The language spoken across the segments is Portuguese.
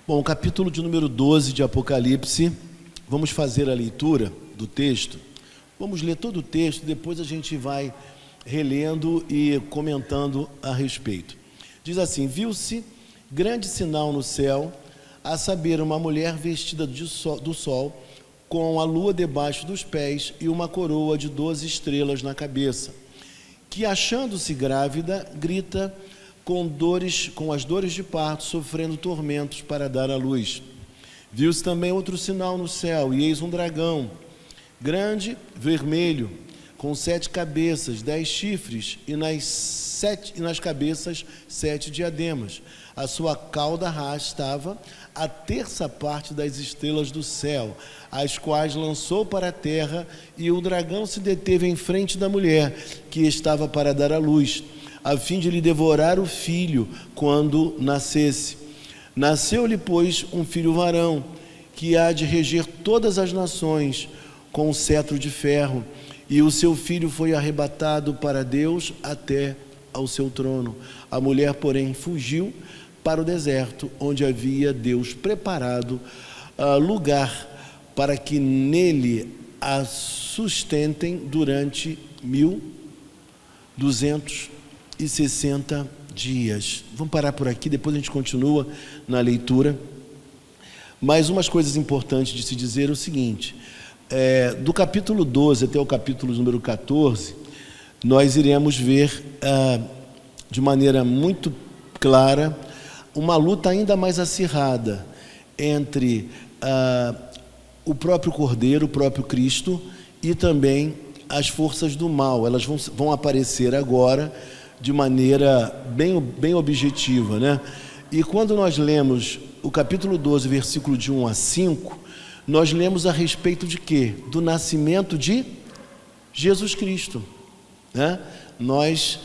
Bom, o capítulo de número 12 de Apocalipse, vamos fazer a leitura do texto. Vamos ler todo o texto, depois a gente vai relendo e comentando a respeito. Diz assim: viu-se grande sinal no céu, a saber, uma mulher vestida do sol, com a lua debaixo dos pés e uma coroa de 12 estrelas na cabeça, que, achando-se grávida, grita com as dores de parto, sofrendo tormentos para dar à luz. Viu-se também outro sinal no céu, e eis um dragão, grande, vermelho, com 7 cabeças, 10 chifres, e nas cabeças 7 diademas. A sua cauda arrastava a terça parte das estrelas do céu, as quais lançou para a terra, e o dragão se deteve em frente da mulher, que estava para dar à luz, a fim de lhe devorar o filho quando nascesse. Nasceu-lhe, pois, um filho varão, que há de reger todas as nações com um cetro de ferro, e o seu filho foi arrebatado para Deus até ao seu trono. A mulher, porém, fugiu para o deserto, onde havia Deus preparado lugar para que nele a sustentem durante 1260 dias. Vamos parar por aqui, depois a gente continua na leitura. Mais umas coisas importantes de se dizer é o seguinte: do capítulo 12 até o capítulo número 14, nós iremos ver de maneira muito clara uma luta ainda mais acirrada entre o próprio Cordeiro, o próprio Cristo, e também as forças do mal. Elas vão aparecer agora de maneira bem objetiva, né? E quando nós lemos o capítulo 12, versículo de 1 a 5, nós lemos a respeito de quê? Do nascimento de Jesus Cristo, né? Nós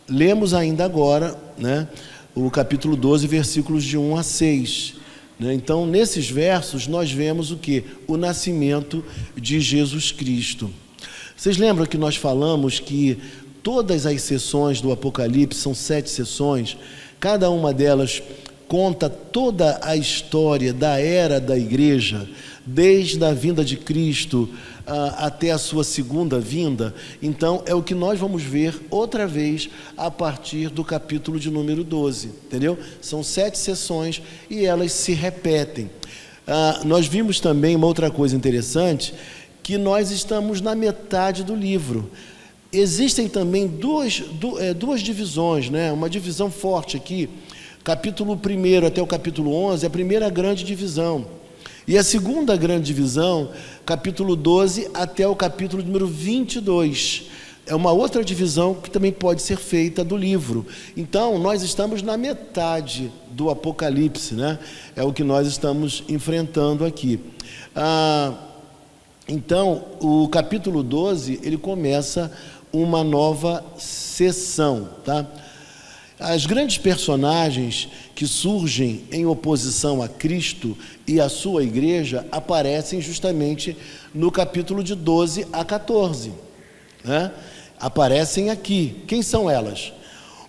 lemos ainda agora, né, o capítulo 12, versículos de 1 a 6. Né? Então, nesses versos, nós vemos o quê? O nascimento de Jesus Cristo. Vocês lembram que nós falamos que todas as sessões do Apocalipse, são 7 sessões, cada uma delas conta toda a história da era da igreja, desde a vinda de Cristo até a sua segunda vinda. Então, é o que nós vamos ver outra vez a partir do capítulo de número 12, entendeu? São 7 sessões e elas se repetem. Nós vimos também uma outra coisa interessante, que nós estamos na metade do livro. Existem também duas divisões, né? Uma divisão forte aqui, capítulo 1 até o capítulo 11, é a primeira grande divisão. E a segunda grande divisão, capítulo 12 até o capítulo número 22. É uma outra divisão que também pode ser feita do livro. Então, nós estamos na metade do Apocalipse, né? É o que nós estamos enfrentando aqui. Então, o capítulo 12, ele começa uma nova sessão, tá? As grandes personagens que surgem em oposição a Cristo e a sua igreja aparecem justamente no capítulo de 12 a 14, né? Aparecem aqui. Quem são elas?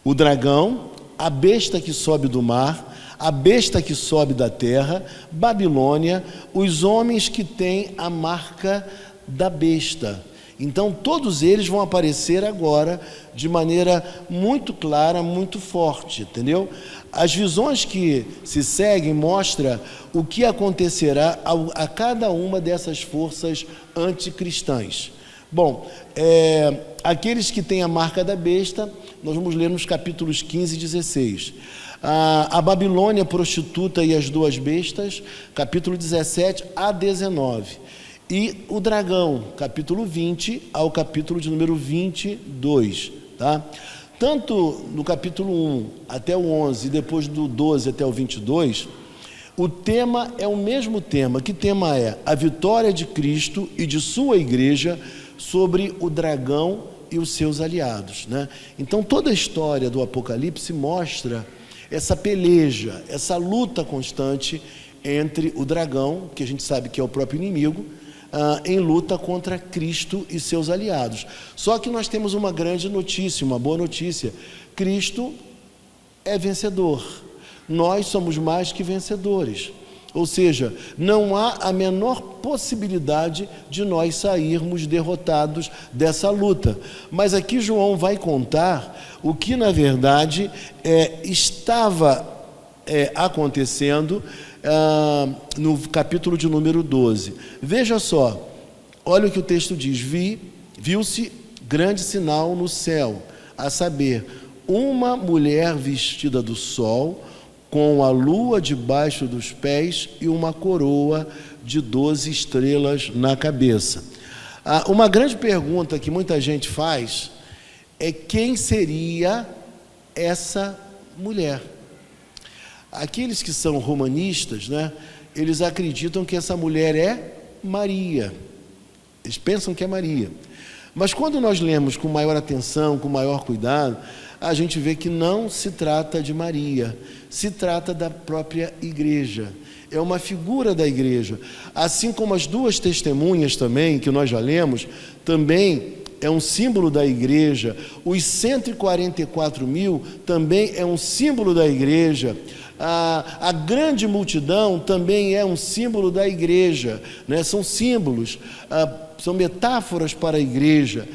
O dragão, a besta que sobe do mar, a besta que sobe da terra, Babilônia, os homens que têm a marca da besta. Então, todos eles vão aparecer agora de maneira muito clara, muito forte, entendeu? As visões que se seguem mostram o que acontecerá a cada uma dessas forças anticristãs. Bom, aqueles que têm a marca da besta, nós vamos ler nos capítulos 15 e 16. A Babilônia prostituta e as 2 bestas, capítulo 17 a 19. E o dragão, capítulo 20 ao capítulo de número 22, tá? Tanto no capítulo 1 até o 11, e depois do 12 até o 22, o tema é o mesmo tema. Que tema é? A vitória de Cristo e de sua igreja sobre o dragão e os seus aliados, né? Então, toda a história do Apocalipse mostra essa peleja, essa luta constante entre o dragão, que a gente sabe que é o próprio inimigo, em luta contra Cristo e seus aliados. Só que nós temos uma grande notícia, uma boa notícia: Cristo é vencedor. Nós somos mais que vencedores. Ou seja, não há a menor possibilidade de nós sairmos derrotados dessa luta. Mas aqui João vai contar o que, na verdade, estava acontecendo no capítulo de número 12. Veja só, olha o que o texto diz: viu-se grande sinal no céu, a saber, uma mulher vestida do sol, com a lua debaixo dos pés e uma coroa de 12 estrelas na cabeça. Uma grande pergunta que muita gente faz é: quem seria essa mulher? Aqueles que são romanistas, né, eles acreditam que essa mulher é Maria. Eles pensam que é Maria. Mas quando nós lemos com maior atenção, com maior cuidado, a gente vê que não se trata de Maria, se trata da própria igreja. É uma figura da igreja. Assim como as duas testemunhas também, que nós já lemos, também é um símbolo da igreja. Os 144.000 também é um símbolo da igreja. A grande multidão também é um símbolo da igreja, né? São símbolos, são metáforas para a igreja,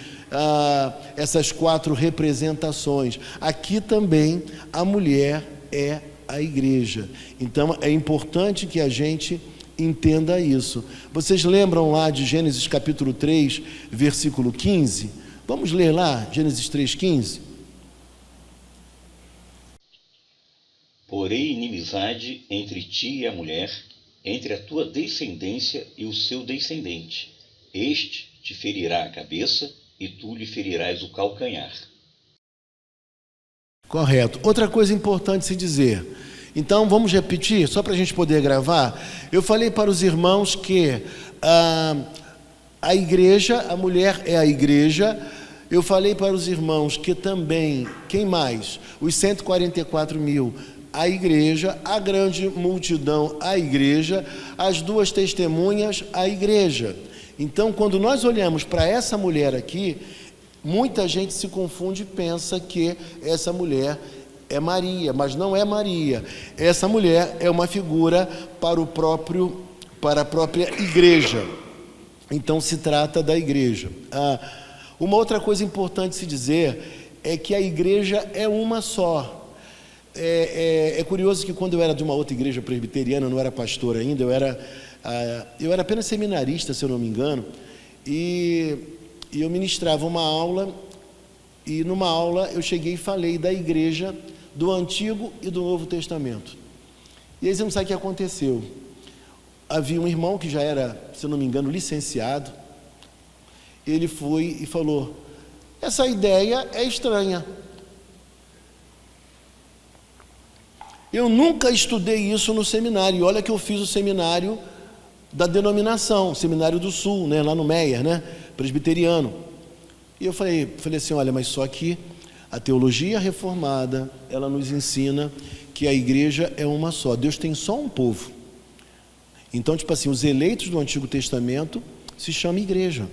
essas 4 representações. Aqui também a mulher é a igreja. Então é importante que a gente entenda isso. Vocês lembram lá de Gênesis capítulo 3, versículo 15? Vamos ler lá, Gênesis 3,15. Porém inimizade entre ti e a mulher, entre a tua descendência e o seu descendente. Este te ferirá a cabeça e tu lhe ferirás o calcanhar. Correto. Outra coisa importante se dizer. Então, vamos repetir, só para a gente poder gravar. Eu falei para os irmãos que a igreja, a mulher é a igreja. Eu falei para os irmãos que também, quem mais? Os 144.000, a igreja, a grande multidão, a igreja, as duas testemunhas, a igreja. Então, quando nós olhamos para essa mulher aqui, muita gente se confunde e pensa que essa mulher é Maria, mas não é Maria. Essa mulher é uma figura para a própria igreja. Então, se trata da igreja. Uma outra coisa importante se dizer é que a igreja é uma só. É curioso que quando eu era de uma outra igreja presbiteriana, não era pastor ainda, eu era apenas seminarista, se eu não me engano, e eu ministrava uma aula, e numa aula eu cheguei e falei da igreja do Antigo e do Novo Testamento. E aí você não sabe o que aconteceu. Havia um irmão que já era, se eu não me engano, licenciado. Ele foi e falou: essa ideia é estranha. Eu nunca estudei isso no seminário. E olha que eu fiz o seminário da denominação, Seminário do Sul, né, lá no Meier, né, presbiteriano. E eu falei assim: olha, mas só que a teologia reformada, ela nos ensina que a igreja é uma só. Deus tem só um povo. Então, tipo assim, os eleitos do Antigo Testamento se chamam igreja.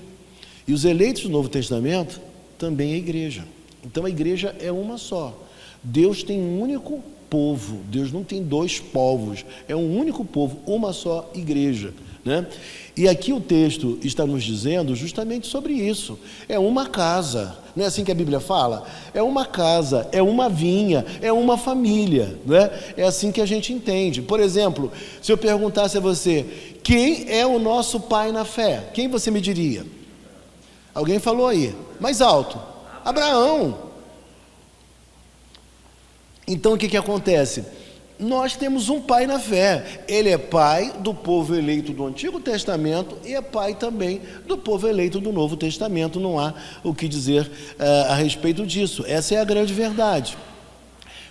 E os eleitos do Novo Testamento também é igreja. Então, a igreja é uma só. Deus tem um único povo. Deus não tem 2 povos. É um único povo, uma só igreja, né? E aqui o texto está nos dizendo justamente sobre isso. É uma casa, não é assim que a Bíblia fala? É uma casa, é uma vinha, é uma família, não é? É assim que a gente entende. Por exemplo, se eu perguntasse a você: quem é o nosso pai na fé? Quem você me diria? Alguém falou aí, mais alto: Abraão. Então o que acontece? Nós temos um pai na fé. Ele é pai do povo eleito do Antigo Testamento e é pai também do povo eleito do Novo Testamento. Não há o que dizer a respeito disso. Essa é a grande verdade.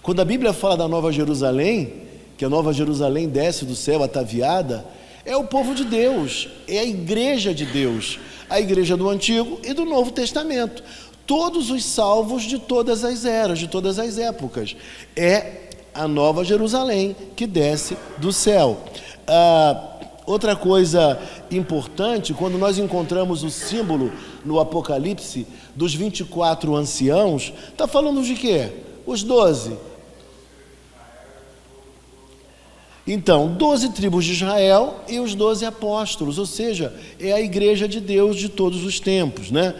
Quando a Bíblia fala da Nova Jerusalém, que a Nova Jerusalém desce do céu ataviada, é o povo de Deus, é a igreja de Deus, a igreja do Antigo e do Novo Testamento. Todos os salvos de todas as eras, de todas as épocas. É a Nova Jerusalém que desce do céu. Outra coisa importante, quando nós encontramos o símbolo no Apocalipse dos 24 anciãos, está falando de quê? Os 12. Então, 12 tribos de Israel e os 12 apóstolos, ou seja, é a igreja de Deus de todos os tempos, né?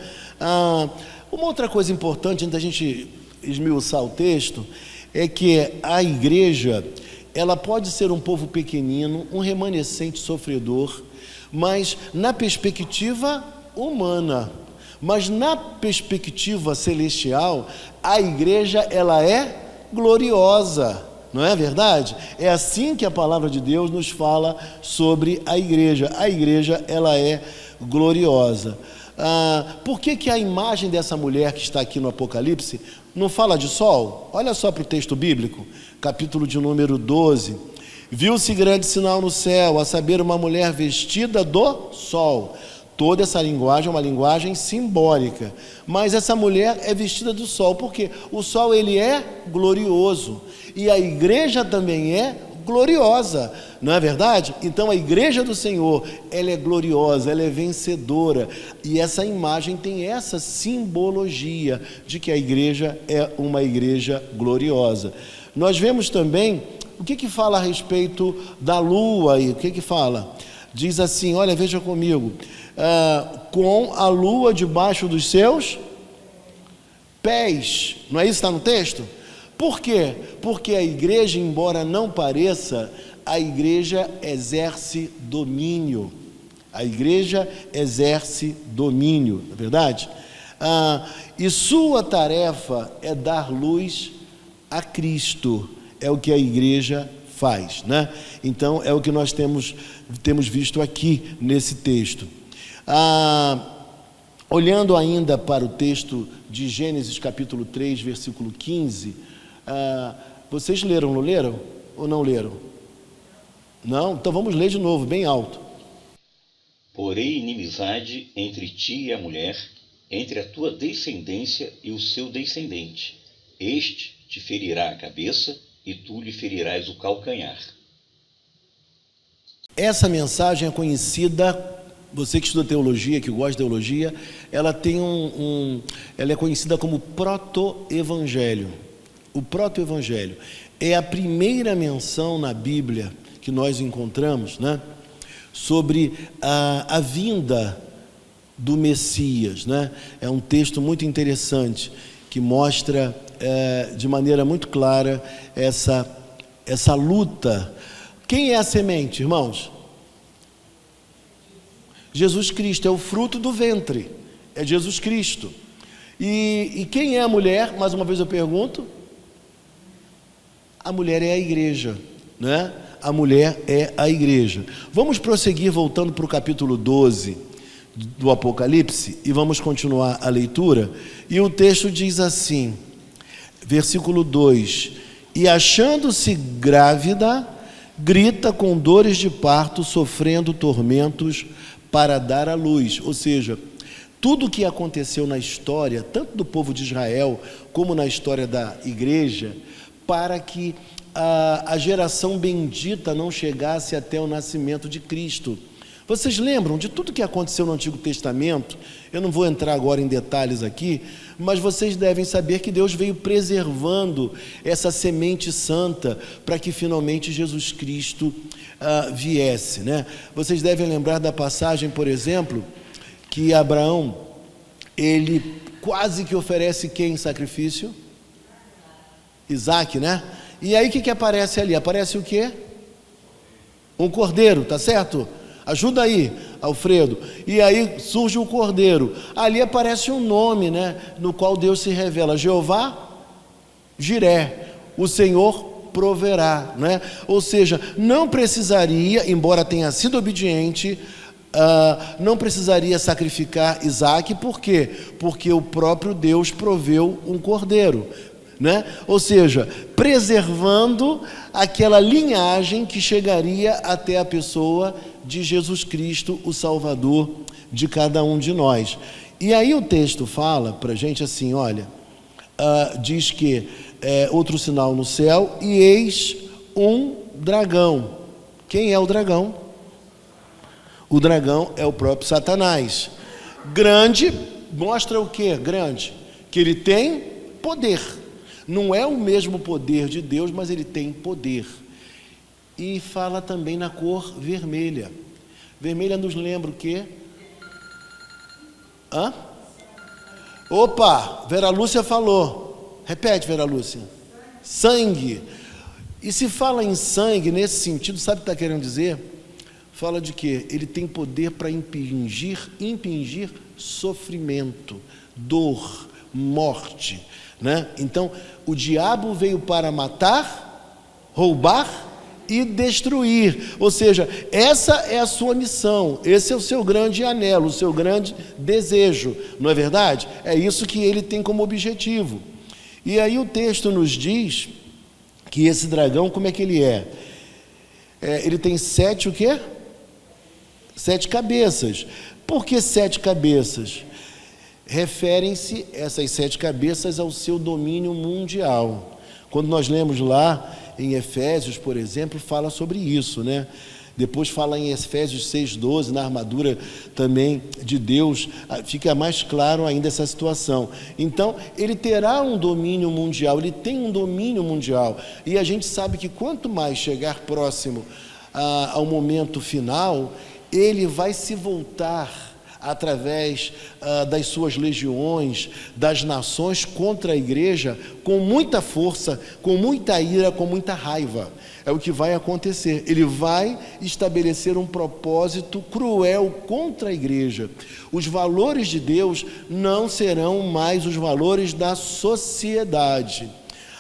Uma outra coisa importante, antes da gente esmiuçar o texto, é que a igreja, ela pode ser um povo pequenino, um remanescente sofredor, mas na perspectiva humana, mas na perspectiva celestial, a igreja, ela é gloriosa. Não é verdade? É assim que a palavra de Deus nos fala sobre a igreja. A igreja, ela é gloriosa. Por que a imagem dessa mulher que está aqui no Apocalipse não fala de sol? Olha só para o texto bíblico, capítulo de número 12. Viu-se grande sinal no céu, a saber, uma mulher vestida do sol. Toda essa linguagem é uma linguagem simbólica, mas essa mulher é vestida do sol, porque o sol, ele é glorioso, e a igreja também é gloriosa, não é verdade? Então a igreja do Senhor, ela é gloriosa, ela é vencedora, e essa imagem tem essa simbologia de que a igreja é uma igreja gloriosa. Nós vemos também, o que fala a respeito da lua aí? O que fala? Diz assim, olha, veja comigo, com a lua debaixo dos seus pés, não é isso que está no texto? Por quê? Porque a igreja, embora não pareça, a igreja exerce domínio, a igreja exerce domínio, não é verdade? E sua tarefa é dar luz a Cristo, é o que a igreja faz, né? Então é o que nós temos visto aqui nesse texto. Olhando ainda para o texto de Gênesis capítulo 3, versículo 15, vocês leram, não leram? Ou não leram? Não? Então vamos ler de novo, bem alto. Porém inimizade entre ti e a mulher, entre a tua descendência e o seu descendente. Este te ferirá a cabeça e tu lhe ferirás o calcanhar. Essa mensagem é conhecida, você que estuda teologia, que gosta de teologia, ela tem ela é conhecida como proto-evangelho. O proto-evangelho é a primeira menção na Bíblia que nós encontramos, né, sobre a vinda do Messias, né? É um texto muito interessante que mostra de maneira muito clara essa luta. Quem é a semente, irmãos? Jesus Cristo, é o fruto do ventre, é Jesus Cristo. E quem é a mulher? Mais uma vez eu pergunto. A mulher é a igreja, né? A mulher é a igreja. Vamos prosseguir voltando para o capítulo 12 do Apocalipse e vamos continuar a leitura. E o texto diz assim, versículo 2: E achando-se grávida, grita com dores de parto, sofrendo tormentos para dar à luz. Ou seja, tudo o que aconteceu na história, tanto do povo de Israel, como na história da igreja, para que a geração bendita não chegasse até o nascimento de Cristo. Vocês lembram de tudo que aconteceu no Antigo Testamento? Eu não vou entrar agora em detalhes aqui, mas vocês devem saber que Deus veio preservando essa semente santa para que finalmente Jesus Cristo viesse, né? Vocês devem lembrar da passagem, por exemplo, que Abraão, ele quase que oferece quem em sacrifício? Isaac, né? E aí o que aparece ali? Aparece o quê? Um cordeiro, tá certo? Ajuda aí, Alfredo. E aí surge o cordeiro. Ali aparece um nome, né? No qual Deus se revela: Jeová Jiré, o Senhor proverá, né? Ou seja, não precisaria, embora tenha sido obediente, não precisaria sacrificar Isaac. Por quê? Porque o próprio Deus proveu um cordeiro, né? Ou seja, preservando aquela linhagem que chegaria até a pessoa de Jesus Cristo, o Salvador de cada um de nós. E aí o texto fala para a gente assim, olha, diz que outro sinal no céu, e eis um dragão. Quem é o dragão? O dragão é o próprio Satanás. Grande, mostra o que? Grande, que ele tem poder. Não é o mesmo poder de Deus, mas ele tem poder. e fala também na cor vermelha. Vermelha nos lembra o quê? Opa, Vera Lúcia falou. Repete, Vera Lúcia. Sangue. E se fala em sangue, nesse sentido, sabe o que está querendo dizer? Fala de quê? Ele tem poder para impingir sofrimento, dor, morte, né? Então, o diabo veio para matar, roubar e destruir. Ou seja, essa é a sua missão, esse é o seu grande anelo, o seu grande desejo, não é verdade? É isso que ele tem como objetivo. E aí o texto nos diz que esse dragão, como é que ele é? Ele tem 7 o quê? 7 cabeças. Por que 7 cabeças? Referem-se essas 7 cabeças ao seu domínio mundial. Quando nós lemos lá em Efésios, por exemplo, fala sobre isso, né? Depois fala em Efésios 6,12, na armadura também de Deus, fica mais claro ainda essa situação. Então, ele terá um domínio mundial, ele tem um domínio mundial. E a gente sabe que quanto mais chegar próximo ao momento final, ele vai se voltar através das suas legiões, das nações contra a igreja, com muita força, com muita ira, com muita raiva. É o que vai acontecer. Ele vai estabelecer um propósito cruel contra a igreja. Os valores de Deus não serão mais os valores da sociedade.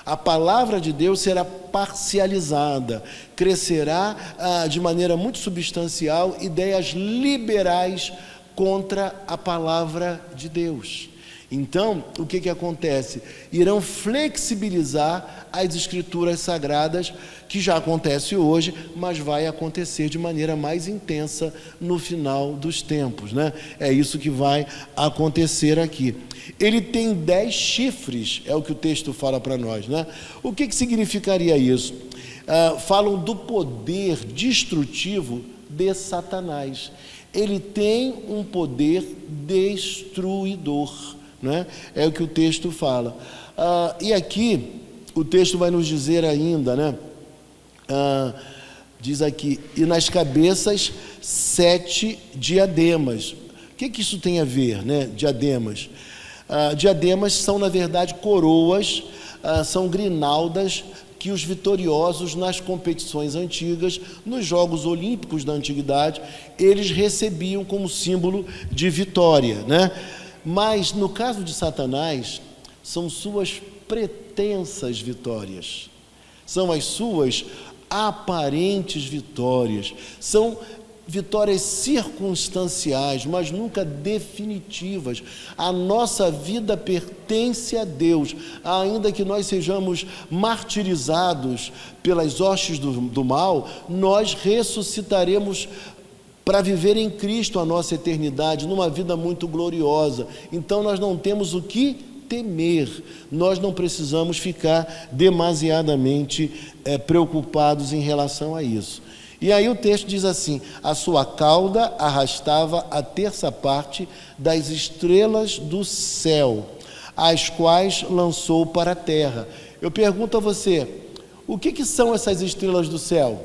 A palavra de Deus será parcializada, crescerá de maneira muito substancial ideias liberais contra a palavra de Deus. Então, o que acontece? Irão flexibilizar as escrituras sagradas, que já acontece hoje, mas vai acontecer de maneira mais intensa no final dos tempos, né? É isso que vai acontecer aqui. Ele tem 10 chifres, é o que o texto fala para nós, né? O que significaria isso? Falam do poder destrutivo de Satanás. Ele tem um poder destruidor, né? É o que o texto fala. E aqui o texto vai nos dizer ainda, né? Diz aqui, e nas cabeças 7 diademas. O que isso tem a ver, né? Diademas. Diademas são, na verdade, coroas, são grinaldas que os vitoriosos nas competições antigas, nos Jogos Olímpicos da Antiguidade, eles recebiam como símbolo de vitória, né? Mas, no caso de Satanás, são suas pretensas vitórias, são as suas aparentes vitórias, são vitórias circunstanciais, mas nunca definitivas. A nossa vida pertence a Deus, ainda que nós sejamos martirizados pelas hostes do mal, nós ressuscitaremos para viver em Cristo a nossa eternidade, numa vida muito gloriosa. Então nós não temos o que temer, nós não precisamos ficar demasiadamente preocupados em relação a isso. E aí o texto diz assim: a sua cauda arrastava a terça parte das estrelas do céu, as quais lançou para a terra. Eu pergunto a você, o que são essas estrelas do céu?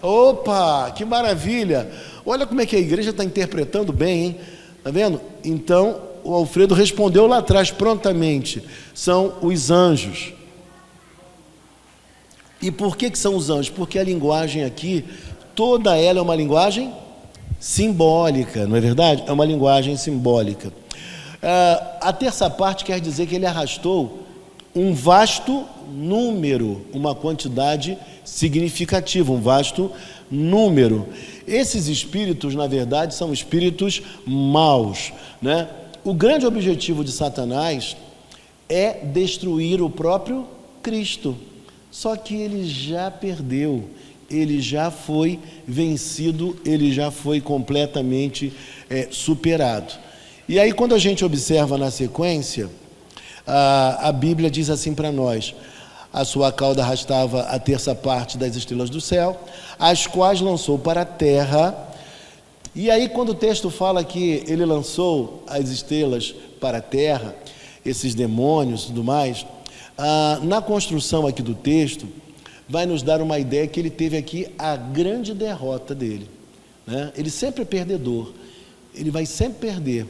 Opa, que maravilha! Olha como é que a igreja está interpretando bem, hein? Está vendo? Então, o Alfredo respondeu lá atrás prontamente, são os anjos. E por que são os anjos? Porque a linguagem aqui, toda ela é uma linguagem simbólica, não é verdade? É uma linguagem simbólica. A terça parte quer dizer que ele arrastou um vasto número, uma quantidade significativa, um vasto número. Esses espíritos, na verdade, são espíritos maus, né? O grande objetivo de Satanás é destruir o próprio Cristo. Só que ele já perdeu, ele já foi vencido, ele já foi completamente superado. E aí, quando a gente observa na sequência, a Bíblia diz assim para nós: a sua cauda arrastava a terça parte das estrelas do céu, as quais lançou para a terra. E aí, quando o texto fala que ele lançou as estrelas para a terra, esses demônios e tudo mais, na construção aqui do texto, vai nos dar uma ideia que ele teve aqui a grande derrota dele, né? Ele sempre é perdedor, ele vai sempre perder.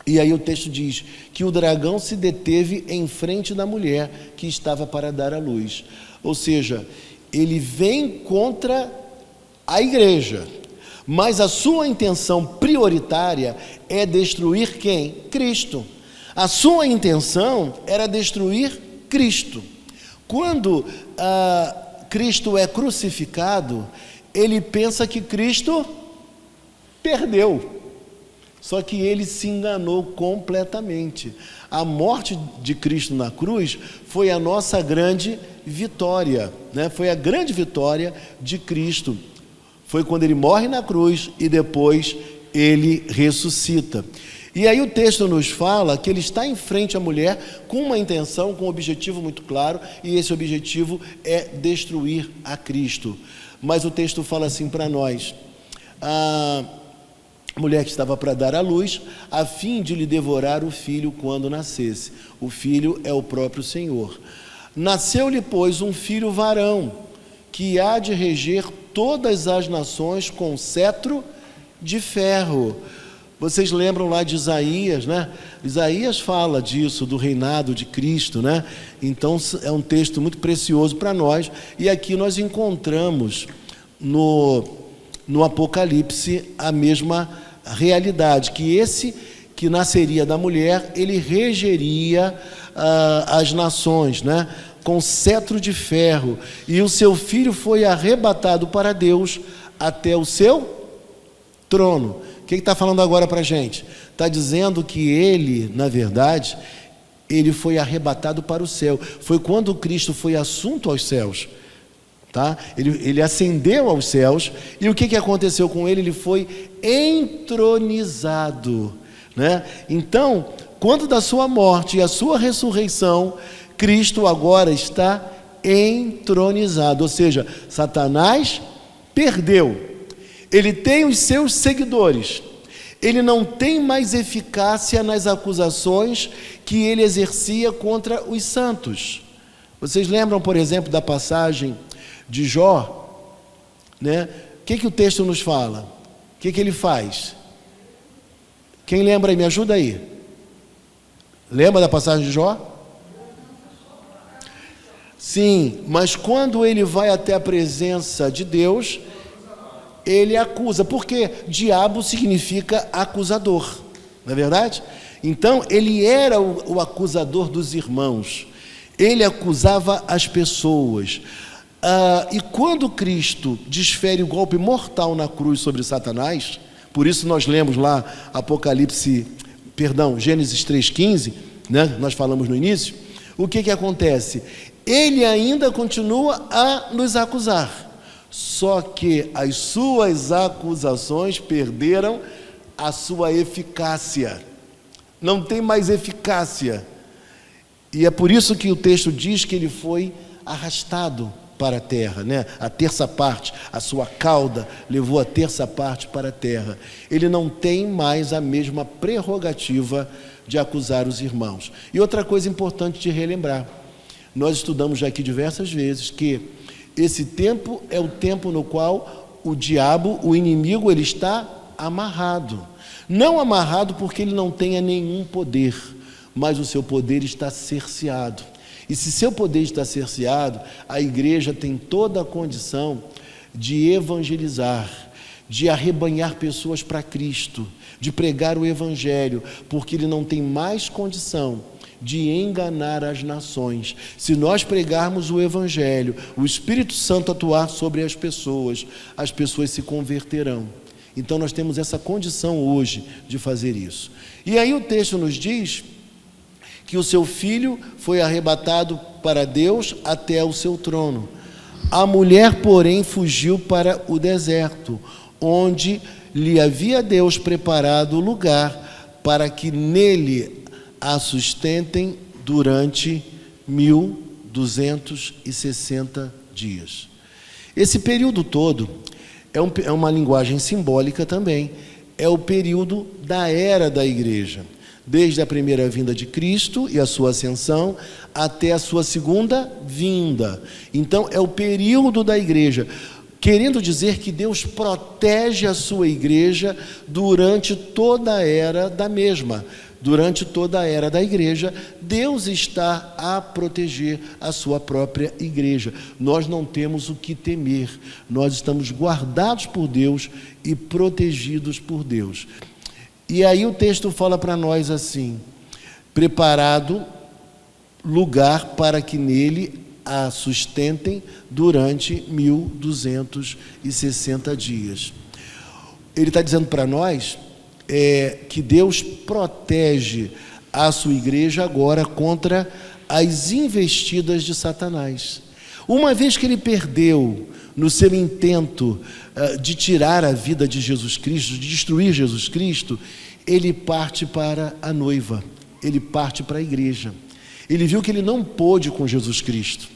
E aí o texto diz que o dragão se deteve em frente da mulher que estava para dar à luz. Ou seja, ele vem contra a igreja, mas a sua intenção prioritária é destruir quem? Cristo. A sua intenção era destruir Cristo. Quando Cristo é crucificado, ele pensa que Cristo perdeu. Só que ele se enganou completamente. A morte de Cristo na cruz foi a nossa grande vitória, né? Foi a grande vitória de Cristo. Foi quando ele morre na cruz e depois ele ressuscita. E aí o texto nos fala que ele está em frente à mulher com uma intenção, com um objetivo muito claro, e esse objetivo é destruir a Cristo. Mas o texto fala assim para nós: a mulher que estava para dar à luz, a fim de lhe devorar o filho quando nascesse. O filho é o próprio Senhor. Nasceu-lhe, pois, um filho varão, que há de reger todas as nações com cetro de ferro. Vocês lembram lá de Isaías, né? Isaías fala disso, do reinado de Cristo, né? Então é um texto muito precioso para nós. E aqui nós encontramos no Apocalipse a mesma realidade, que esse que nasceria da mulher, ele regeria as nações, né? Com cetro de ferro, e o seu filho foi arrebatado para Deus até o seu trono. O que está falando agora para a gente? Está dizendo que ele, na verdade, ele foi arrebatado para o céu. Foi quando Cristo foi assunto aos céus, tá? Ele ascendeu aos céus, e o que aconteceu com ele? Ele foi entronizado, né? Então, quando da sua morte e a sua ressurreição, Cristo agora está entronizado, ou seja, Satanás perdeu. Ele tem os seus seguidores, ele não tem mais eficácia nas acusações que ele exercia contra os santos. Vocês lembram, por exemplo, da passagem de Jó, né? O que o texto nos fala? O que ele faz? Quem lembra aí? Me ajuda aí. Lembra da passagem de Jó? Sim, mas quando ele vai até a presença de Deus, ele acusa, porque diabo significa acusador, não é verdade? Então, ele era o acusador dos irmãos, ele acusava as pessoas. E quando Cristo desfere o golpe mortal na cruz sobre Satanás, por isso nós lemos lá Gênesis 3,15, né? Nós falamos no início, o que acontece? Ele ainda continua a nos acusar. Só que as suas acusações perderam a sua eficácia. Não tem mais eficácia. E é por isso que o texto diz que ele foi arrastado para a terra, né? A terça parte, a sua cauda levou a terça parte para a terra. Ele não tem mais a mesma prerrogativa de acusar os irmãos. E outra coisa importante de relembrar, nós estudamos já aqui diversas vezes que esse tempo é o tempo no qual o diabo, o inimigo, ele está amarrado. Não amarrado porque ele não tenha nenhum poder, mas o seu poder está cerceado. E se seu poder está cerceado, a igreja tem toda a condição de evangelizar, de arrebanhar pessoas para Cristo, de pregar o evangelho, porque ele não tem mais condição de enganar as nações. Se nós pregarmos o evangelho, o Espírito Santo atuar sobre as pessoas se converterão. Então nós temos essa condição hoje de fazer isso. E aí o texto nos diz que o seu filho foi arrebatado para Deus até o seu trono. A mulher, porém, fugiu para o deserto, onde lhe havia Deus preparado lugar para que nele a sustentem durante 1260 dias. Esse período todo é uma linguagem simbólica também, é o período da era da igreja. desde a primeira vinda de Cristo e a sua ascensão até a sua segunda vinda. Então, é o período da igreja, querendo dizer que Deus protege a sua igreja durante toda a era da mesma. Durante toda a era da igreja, Deus está a proteger a sua própria igreja. Nós não temos o que temer, nós estamos guardados por Deus e protegidos por Deus. E aí o texto fala para nós assim: preparado lugar para que nele a sustentem durante 1260 dias. Ele está dizendo para nós que Deus protege a sua igreja agora contra as investidas de Satanás. Uma vez que ele perdeu no seu intento de tirar a vida de Jesus Cristo, de destruir Jesus Cristo, ele parte para a noiva, ele parte para a igreja. Ele viu que ele não pôde com Jesus Cristo.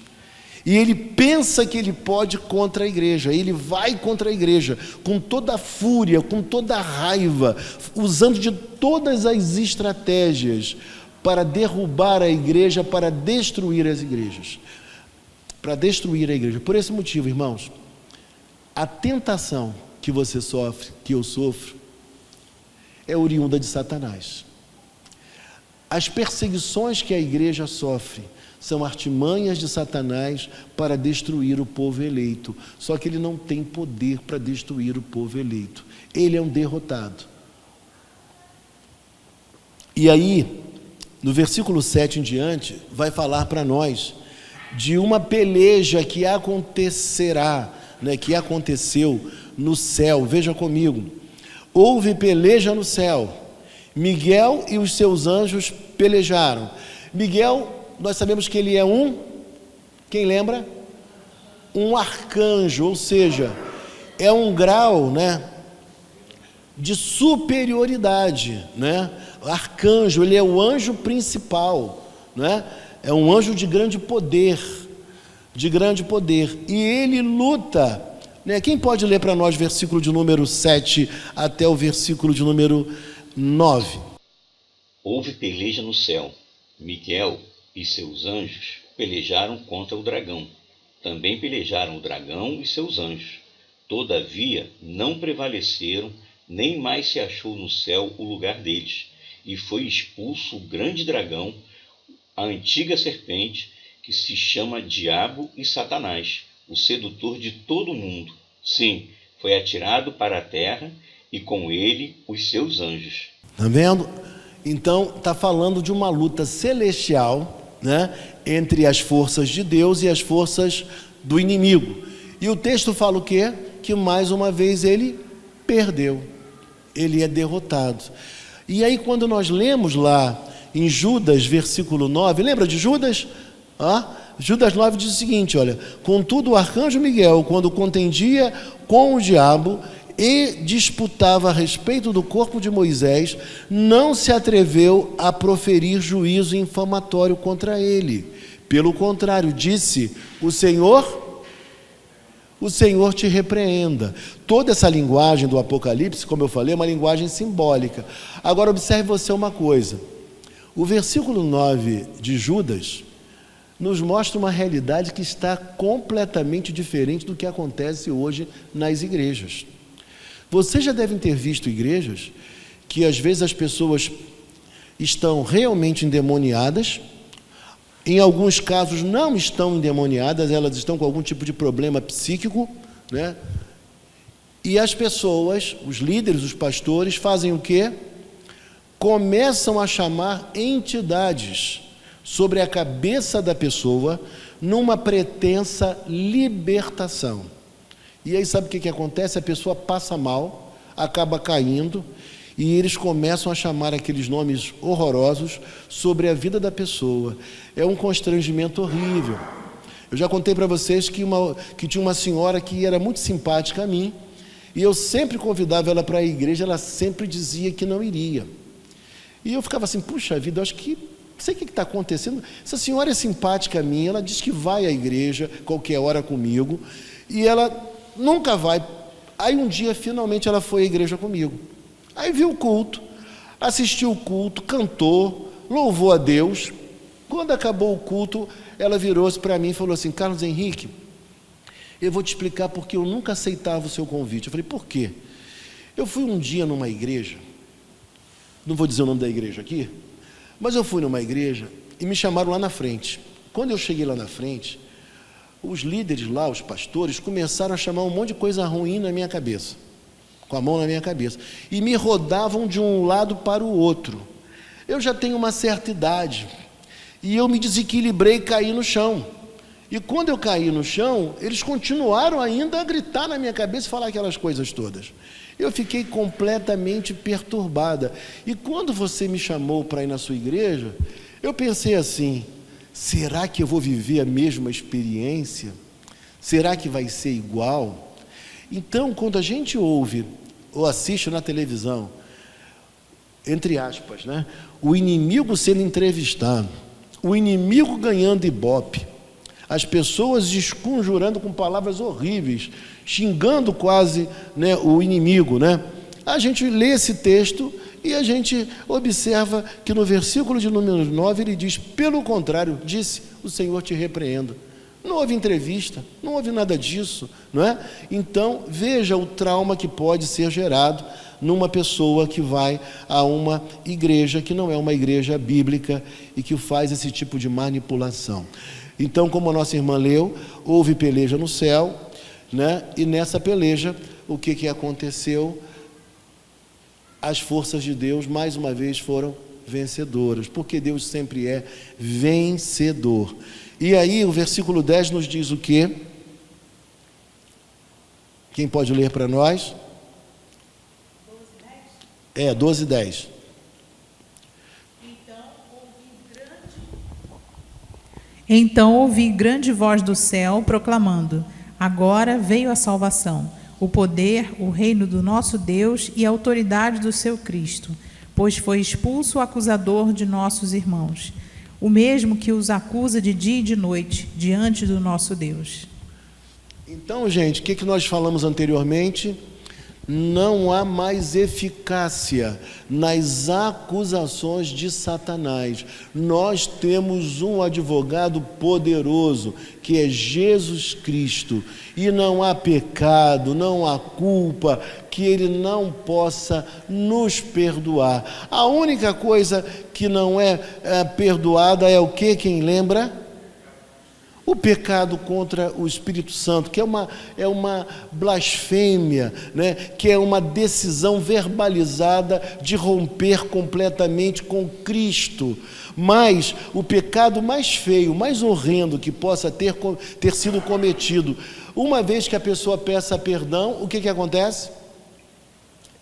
E ele pensa que ele pode contra a igreja, ele vai contra a igreja, com toda a fúria, com toda a raiva, usando de todas as estratégias para derrubar a igreja, para destruir as igrejas. Para destruir a igreja. Por esse motivo, irmãos, a tentação que você sofre, que eu sofro, é oriunda de Satanás. As perseguições que a igreja sofre são artimanhas de Satanás para destruir o povo eleito. Só que ele não tem poder para destruir o povo eleito. Ele é um derrotado. E aí, no versículo 7 em diante, vai falar para nós de uma peleja que acontecerá, que aconteceu no céu. Veja comigo. Houve peleja no céu. Miguel e os seus anjos pelejaram. Miguel, nós sabemos que ele é quem lembra? Um arcanjo, ou seja, é um grau, de superioridade, Arcanjo, ele é o anjo principal, É um anjo de grande poder, e ele luta, Quem pode ler para nós versículo de número 7 até o versículo de número 9? Houve peleja no céu. Miguel e seus anjos pelejaram contra o dragão. Também pelejaram o dragão e seus anjos. Todavia não prevaleceram, nem mais se achou no céu o lugar deles. E foi expulso o grande dragão, a antiga serpente, que se chama Diabo e Satanás, o sedutor de todo o mundo. Sim, foi atirado para a terra, e com ele os seus anjos. Está vendo? Então, está falando de uma luta celestial, entre as forças de Deus e as forças do inimigo. E o texto fala o quê? Que mais uma vez ele perdeu, ele é derrotado. E aí, quando nós lemos lá em Judas, versículo 9, lembra de Judas? Judas 9 diz o seguinte, olha: contudo o arcanjo Miguel, quando contendia com o diabo e disputava a respeito do corpo de Moisés, não se atreveu a proferir juízo infamatório contra ele. Pelo contrário, disse: o Senhor te repreenda. Toda essa linguagem do Apocalipse, como eu falei, é uma linguagem simbólica. Agora observe você uma coisa. O versículo 9 de Judas nos mostra uma realidade que está completamente diferente do que acontece hoje nas igrejas. Vocês já devem ter visto igrejas que às vezes as pessoas estão realmente endemoniadas, em alguns casos não estão endemoniadas, elas estão com algum tipo de problema psíquico, E as pessoas, os líderes, os pastores, fazem o quê? Começam a chamar entidades sobre a cabeça da pessoa numa pretensa libertação. E aí sabe o que acontece? A pessoa passa mal, acaba caindo, e eles começam a chamar aqueles nomes horrorosos sobre a vida da pessoa. É um constrangimento horrível. Eu já contei para vocês que tinha uma senhora que era muito simpática a mim, e eu sempre convidava ela para a igreja, ela sempre dizia que não iria. E eu ficava assim, puxa vida, eu acho que, não sei o que está acontecendo, essa senhora é simpática a mim, ela diz que vai à igreja qualquer hora comigo, e ela nunca vai. Aí um dia, finalmente, ela foi à igreja comigo. Aí viu o culto, assistiu o culto, cantou, louvou a Deus. Quando acabou o culto, ela virou-se para mim e falou assim: Carlos Henrique, eu vou te explicar porque eu nunca aceitava o seu convite. Eu falei: por quê? Eu fui um dia numa igreja, não vou dizer o nome da igreja aqui, mas eu fui numa igreja e me chamaram lá na frente. Quando eu cheguei lá na frente, os líderes lá, os pastores, começaram a chamar um monte de coisa ruim na minha cabeça, com a mão na minha cabeça, e me rodavam de um lado para o outro. Eu já tenho uma certa idade, e eu me desequilibrei e caí no chão. E quando eu caí no chão, eles continuaram ainda a gritar na minha cabeça e falar aquelas coisas todas. Eu fiquei completamente perturbada. E quando você me chamou para ir na sua igreja, eu pensei assim: será que eu vou viver a mesma experiência? Será que vai ser igual? Então, quando a gente ouve ou assiste na televisão, entre aspas, né, o inimigo sendo entrevistado, o inimigo ganhando ibope, as pessoas desconjurando com palavras horríveis, xingando quase, né, o inimigo, né? A gente lê esse texto e a gente observa que no versículo de número 9 ele diz: pelo contrário, disse o Senhor te repreenda. Não houve entrevista, não houve nada disso, não é? Então veja o trauma que pode ser gerado numa pessoa que vai a uma igreja que não é uma igreja bíblica e que faz esse tipo de manipulação. Então, como a nossa irmã leu, houve peleja no céu, né? E nessa peleja, o que aconteceu? As forças de Deus, mais uma vez, foram vencedoras, porque Deus sempre é vencedor. E aí, o versículo 10 nos diz o quê? Quem pode ler para nós? 12:10. Então ouvi grande voz do céu proclamando: agora veio a salvação, o poder, o reino do nosso Deus e a autoridade do seu Cristo, pois foi expulso o acusador de nossos irmãos, o mesmo que os acusa de dia e de noite diante do nosso Deus. Então, gente, o que nós falamos anteriormente? Não há mais eficácia nas acusações de Satanás. Nós temos um advogado poderoso, que é Jesus Cristo, e não há pecado, não há culpa que Ele não possa nos perdoar. A única coisa que não é perdoada é o que? Quem lembra? O pecado contra o Espírito Santo, que é uma blasfêmia, né? Que é uma decisão verbalizada de romper completamente com Cristo. Mas o pecado mais feio, mais horrendo que possa ter sido cometido, uma vez que a pessoa peça perdão, o que acontece?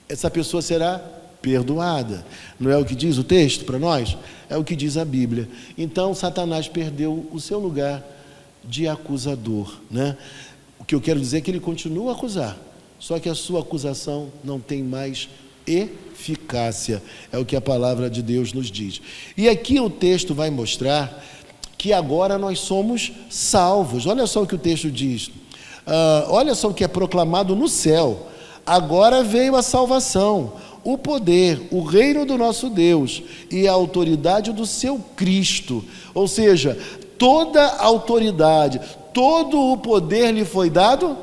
Essa pessoa será perdoada. Não é o que diz o texto para nós? É o que diz a Bíblia. Então Satanás perdeu o seu lugar de acusador, né? O que eu quero dizer é que ele continua a acusar, só que a sua acusação não tem mais eficácia, é o que a palavra de Deus nos diz. E aqui o texto vai mostrar que agora nós somos salvos. Olha só o que o texto diz, olha só o que é proclamado no céu: agora veio a salvação, o poder, o reino do nosso Deus e a autoridade do seu Cristo. Ou seja, toda a autoridade, todo o poder lhe foi dado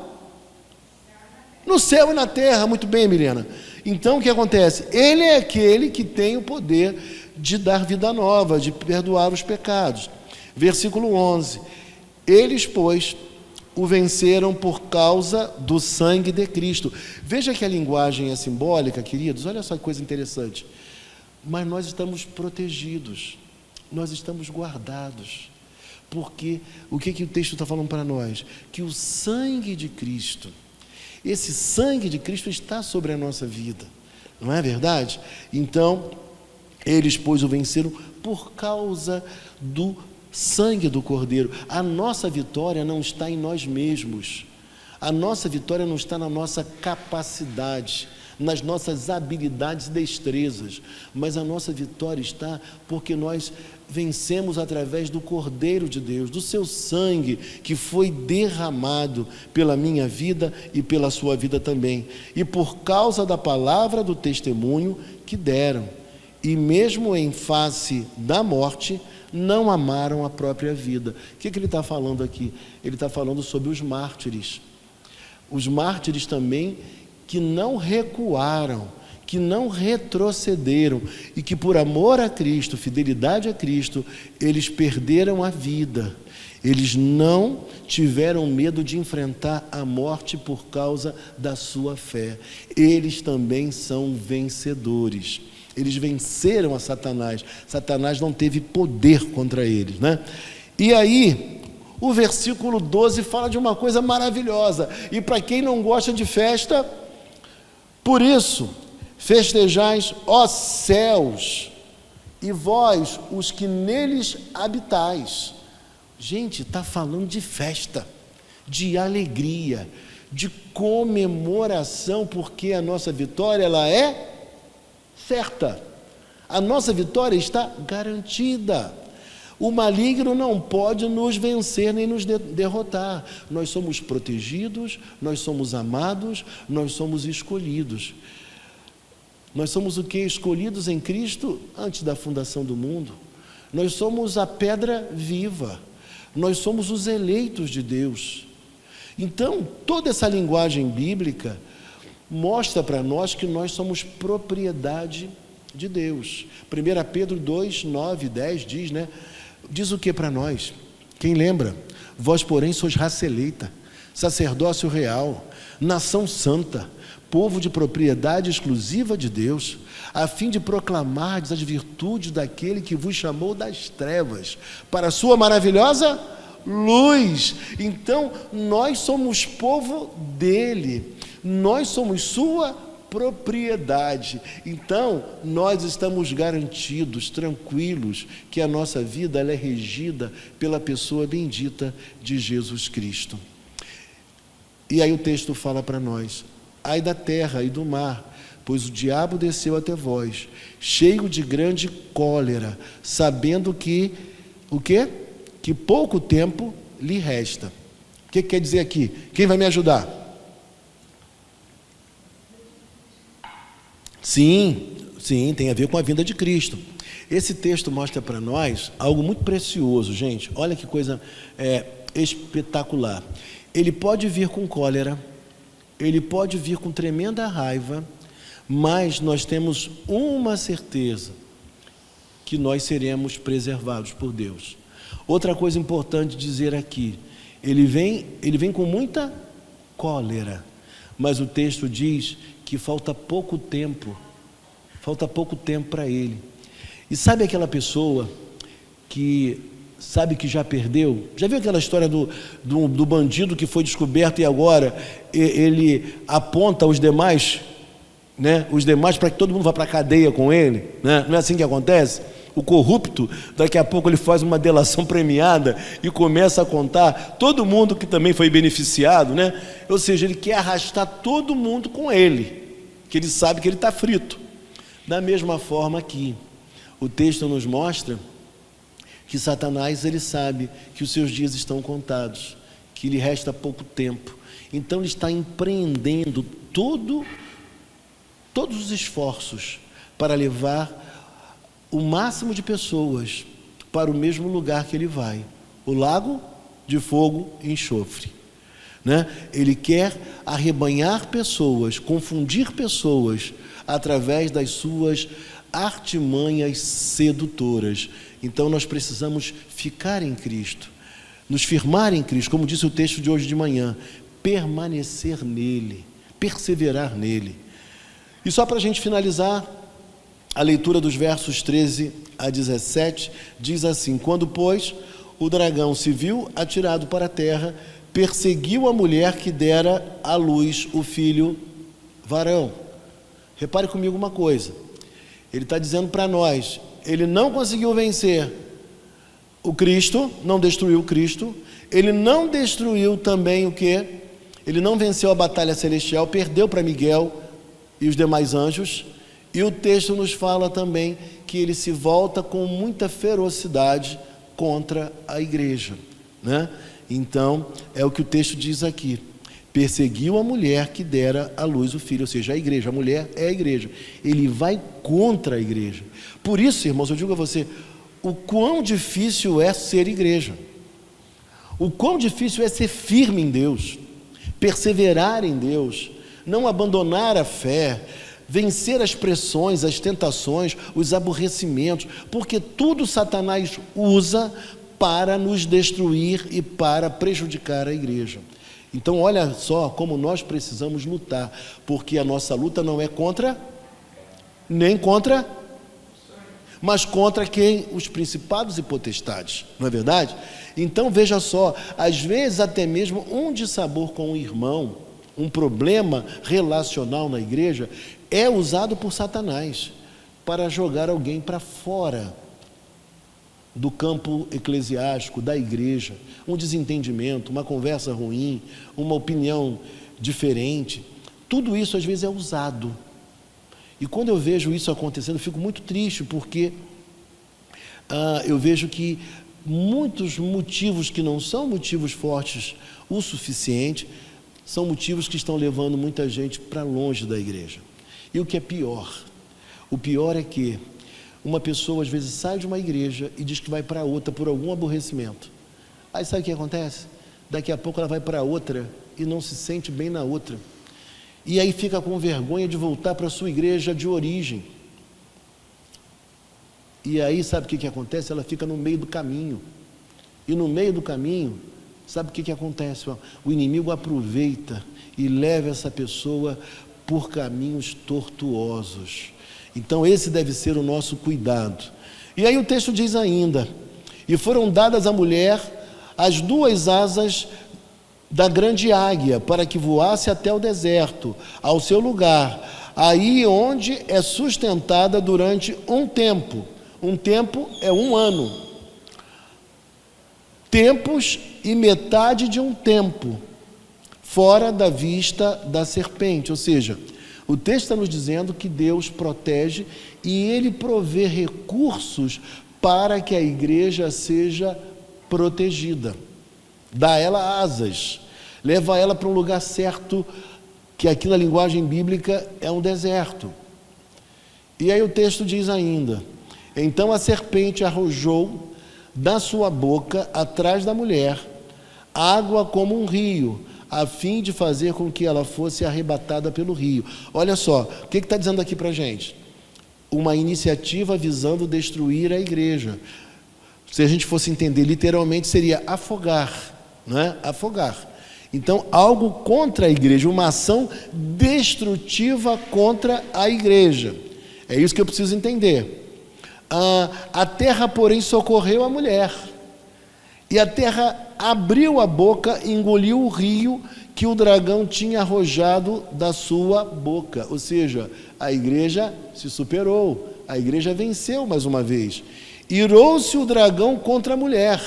no céu e na terra. Muito bem, Milena. Então o que acontece? Ele é aquele que tem o poder de dar vida nova, de perdoar os pecados. Versículo 11: eles, pois, o venceram por causa do sangue de Cristo. Veja que a linguagem é simbólica, queridos. Olha só que coisa interessante. Mas nós estamos protegidos, nós estamos guardados. Porque o que o texto está falando para nós? Que o sangue de Cristo, esse sangue de Cristo está sobre a nossa vida, não é verdade? Então, eles, pois, o venceram por causa do sangue do Cordeiro. A nossa vitória não está em nós mesmos, a nossa vitória não está na nossa capacidade, nas nossas habilidades e destrezas, mas a nossa vitória está porque nós vencemos através do Cordeiro de Deus, do seu sangue que foi derramado pela minha vida e pela sua vida também, e por causa da palavra do testemunho que deram. e mesmo em face da morte, não amaram a própria vida. O que ele está falando aqui? Ele está falando sobre os mártires. Os mártires também que não recuaram, que não retrocederam e que por amor a Cristo, fidelidade a Cristo, eles perderam a vida. Eles não tiveram medo de enfrentar a morte por causa da sua fé. Eles também são vencedores. Eles venceram a Satanás. Satanás não teve poder contra eles, né? E aí, o versículo 12 fala de uma coisa maravilhosa. E para quem não gosta de festa, por isso, festejais, ó céus, e vós, os que neles habitais. Gente, está falando de festa, de alegria, de comemoração, porque a nossa vitória, ela é certa. A nossa vitória está garantida. O maligno não pode nos vencer nem nos derrotar. Nós somos protegidos, nós somos amados, nós somos escolhidos. Nós somos o que? Escolhidos em Cristo antes da fundação do mundo. Nós somos a pedra viva. Nós somos os eleitos de Deus. Então, toda essa linguagem bíblica mostra para nós que nós somos propriedade de Deus. 1 Pedro 2, 9 e 10 diz, né? Diz o que para nós? Quem lembra? Vós, porém, sois raça eleita, sacerdócio real, nação santa, povo de propriedade exclusiva de Deus, a fim de proclamar as virtudes daquele que vos chamou das trevas para a sua maravilhosa luz. Então, nós somos povo dele, nós somos sua propriedade. Então, nós estamos garantidos, tranquilos, que a nossa vida ela é regida pela pessoa bendita de Jesus Cristo. E aí o texto fala para nós: ai da terra e do mar, pois o diabo desceu até vós, cheio de grande cólera, sabendo que, o quê? Que pouco tempo lhe resta. O que quer dizer aqui? Quem vai me ajudar? Sim, tem a ver com a vinda de Cristo. Esse texto mostra para nós algo muito precioso, gente. Olha que coisa espetacular. Ele pode vir com cólera, ele pode vir com tremenda raiva, mas nós temos uma certeza, que nós seremos preservados por Deus. Outra coisa importante dizer aqui, ele vem com muita cólera, mas o texto diz que falta pouco tempo para ele. E sabe aquela pessoa que sabe que já perdeu? Já viu aquela história do bandido que foi descoberto e agora ele aponta os demais, né? Os demais para que todo mundo vá para a cadeia com ele, né? Não é assim que acontece? O corrupto, daqui a pouco ele faz uma delação premiada e começa a contar todo mundo que também foi beneficiado, né? Ou seja, ele quer arrastar todo mundo com ele, que ele sabe que ele está frito. Da mesma forma aqui, o texto nos mostra que Satanás, ele sabe que os seus dias estão contados, que lhe resta pouco tempo. Então ele está empreendendo todos os esforços para levar o máximo de pessoas para o mesmo lugar que ele vai, o lago de fogo e enxofre, né? Ele quer arrebanhar pessoas, confundir pessoas através das suas artimanhas sedutoras. Então nós precisamos ficar em Cristo, nos firmar em Cristo, como disse o texto de hoje de manhã, permanecer nele, perseverar nele. E só para a gente finalizar, a leitura dos versos 13 a 17 diz assim: quando, pois, o dragão se viu atirado para a terra, perseguiu a mulher que dera à luz o filho varão. Repare comigo uma coisa, ele está dizendo para nós, ele não conseguiu vencer o Cristo, não destruiu o Cristo, ele não destruiu também o quê? Ele não venceu a batalha celestial, perdeu para Miguel e os demais anjos. E o texto nos fala também que ele se volta com muita ferocidade contra a igreja, né? Então, é o que o texto diz aqui: perseguiu a mulher que dera à luz o filho, ou seja, a igreja. A mulher é a igreja. Ele vai contra a igreja. Por isso, irmãos, eu digo a você, o quão difícil é ser igreja. O quão difícil é ser firme em Deus, perseverar em Deus, não abandonar a fé, vencer as pressões, as tentações, os aborrecimentos, porque tudo Satanás usa para nos destruir e para prejudicar a igreja. Então olha só como nós precisamos lutar, porque a nossa luta não é nem contra, mas contra quem? Os principados e potestades, não é verdade? Então veja só, às vezes até mesmo um dissabor com um irmão, um problema relacional na igreja, é usado por Satanás para jogar alguém para fora do campo eclesiástico, da igreja. Um desentendimento, uma conversa ruim, uma opinião diferente, tudo isso às vezes é usado. E quando eu vejo isso acontecendo, eu fico muito triste, porque eu vejo que muitos motivos que não são motivos fortes o suficiente, são motivos que estão levando muita gente para longe da igreja. E o que é pior? O pior é que uma pessoa às vezes sai de uma igreja e diz que vai para outra por algum aborrecimento. Aí sabe o que acontece? Daqui a pouco ela vai para outra e não se sente bem na outra. E aí fica com vergonha de voltar para a sua igreja de origem. E aí sabe o que acontece? Ela fica no meio do caminho. E no meio do caminho, sabe o que acontece? O inimigo aproveita e leva essa pessoa por caminhos tortuosos. Então esse deve ser o nosso cuidado. E aí o texto diz ainda: e foram dadas à mulher as 2 asas da grande águia, para que voasse até o deserto, ao seu lugar, aí onde é sustentada durante um tempo. Um tempo é 1 ano. Tempos e metade de um tempo, fora da vista da serpente. Ou seja, o texto está nos dizendo que Deus protege e Ele provê recursos para que a igreja seja protegida. Dá a ela asas, leva ela para um lugar certo, que aqui na linguagem bíblica é um deserto. E aí o texto diz ainda: então a serpente arrojou da sua boca atrás da mulher água como um rio, a fim de fazer com que ela fosse arrebatada pelo rio. Olha só, o que está dizendo aqui para a gente? Uma iniciativa visando destruir a igreja. Se a gente fosse entender literalmente, seria afogar, não é? Afogar. Então, algo contra a igreja, uma ação destrutiva contra a igreja. É isso que eu preciso entender. A terra, porém, socorreu a mulher. E a terra abriu a boca e engoliu o rio que o dragão tinha arrojado da sua boca. Ou seja, a igreja se superou, a igreja venceu mais uma vez. Irou-se o dragão contra a mulher.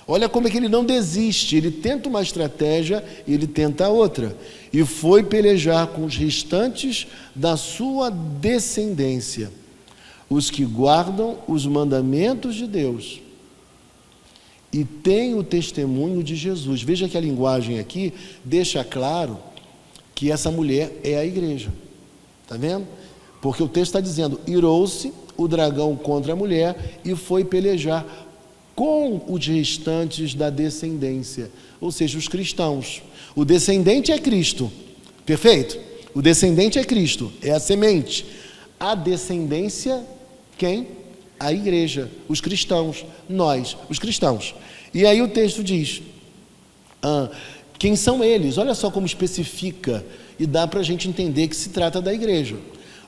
Olha como é que ele não desiste, ele tenta uma estratégia e ele tenta outra. E foi pelejar com os restantes da sua descendência, os que guardam os mandamentos de Deus e têm o testemunho de Jesus. Veja que a linguagem aqui deixa claro que essa mulher é a igreja. Está vendo? Porque o texto está dizendo: irou-se o dragão contra a mulher e foi pelejar com os restantes da descendência, ou seja, os cristãos. O descendente é Cristo, perfeito? O descendente é Cristo, é a semente. A descendência, quem? A igreja, os cristãos, nós, os cristãos. E aí o texto diz, quem são eles? Olha só como especifica, e dá para a gente entender que se trata da igreja.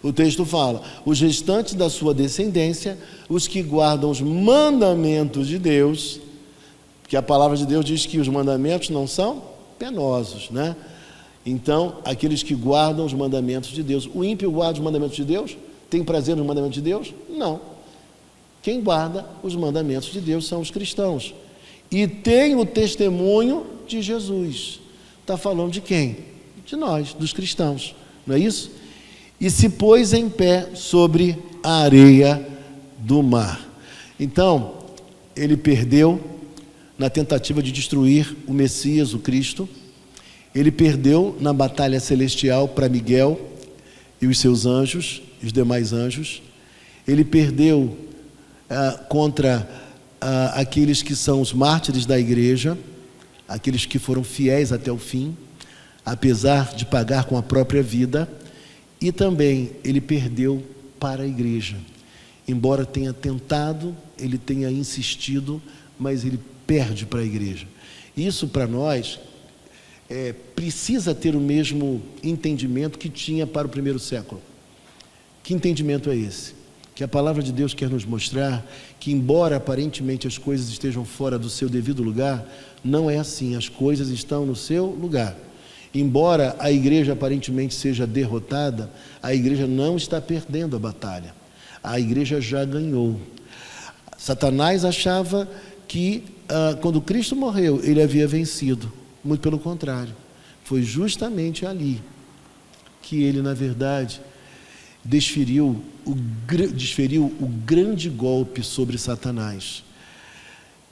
O texto fala: os restantes da sua descendência, os que guardam os mandamentos de Deus, que a palavra de Deus diz que os mandamentos não são penosos, né? Então, aqueles que guardam os mandamentos de Deus. O ímpio guarda os mandamentos de Deus? Tem prazer nos mandamentos de Deus? Não. Quem guarda os mandamentos de Deus são os cristãos. E tem o testemunho de Jesus. Está falando de quem? De nós, dos cristãos, não é isso? E se pôs em pé sobre a areia do mar. Então, ele perdeu na tentativa de destruir o Messias, o Cristo. Ele perdeu na batalha celestial para Miguel e os seus anjos, os demais anjos. Ele perdeu contra aqueles que são os mártires da igreja, aqueles que foram fiéis até o fim, apesar de pagar com a própria vida. E também ele perdeu para a igreja. Embora tenha tentado, ele tenha insistido, mas ele perde para a igreja. Isso para nós precisa ter o mesmo entendimento que tinha para o primeiro século. Que entendimento é esse? Que a palavra de Deus quer nos mostrar que, embora aparentemente as coisas estejam fora do seu devido lugar, não é assim, as coisas estão no seu lugar. Embora a igreja aparentemente seja derrotada, a igreja não está perdendo a batalha. A igreja já ganhou. Satanás achava que quando Cristo morreu, ele havia vencido. Muito pelo contrário. Foi justamente ali que ele, na verdade, desferiu o grande golpe sobre Satanás.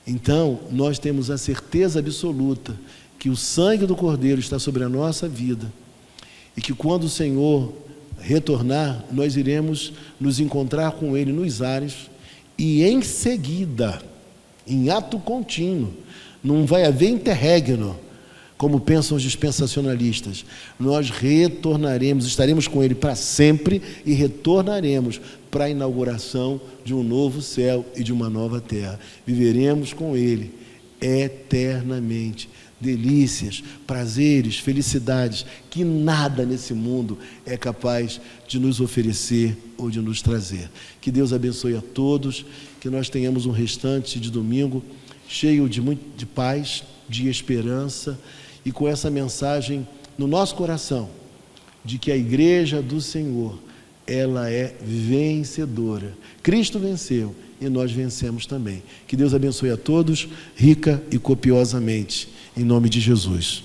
Então, nós temos a certeza absoluta que o sangue do Cordeiro está sobre a nossa vida e que quando o Senhor retornar, nós iremos nos encontrar com Ele nos ares e em seguida, em ato contínuo, não vai haver interregno, como pensam os dispensacionalistas. Nós retornaremos, estaremos com Ele para sempre e retornaremos para a inauguração de um novo céu e de uma nova terra. Viveremos com Ele eternamente. Delícias, prazeres, felicidades que nada nesse mundo é capaz de nos oferecer ou de nos trazer. Que Deus abençoe a todos, que nós tenhamos um restante de domingo cheio de paz, de esperança e com essa mensagem no nosso coração de que a igreja do Senhor, ela é vencedora. Cristo venceu e nós vencemos também. Que Deus abençoe a todos, rica e copiosamente. Em nome de Jesus.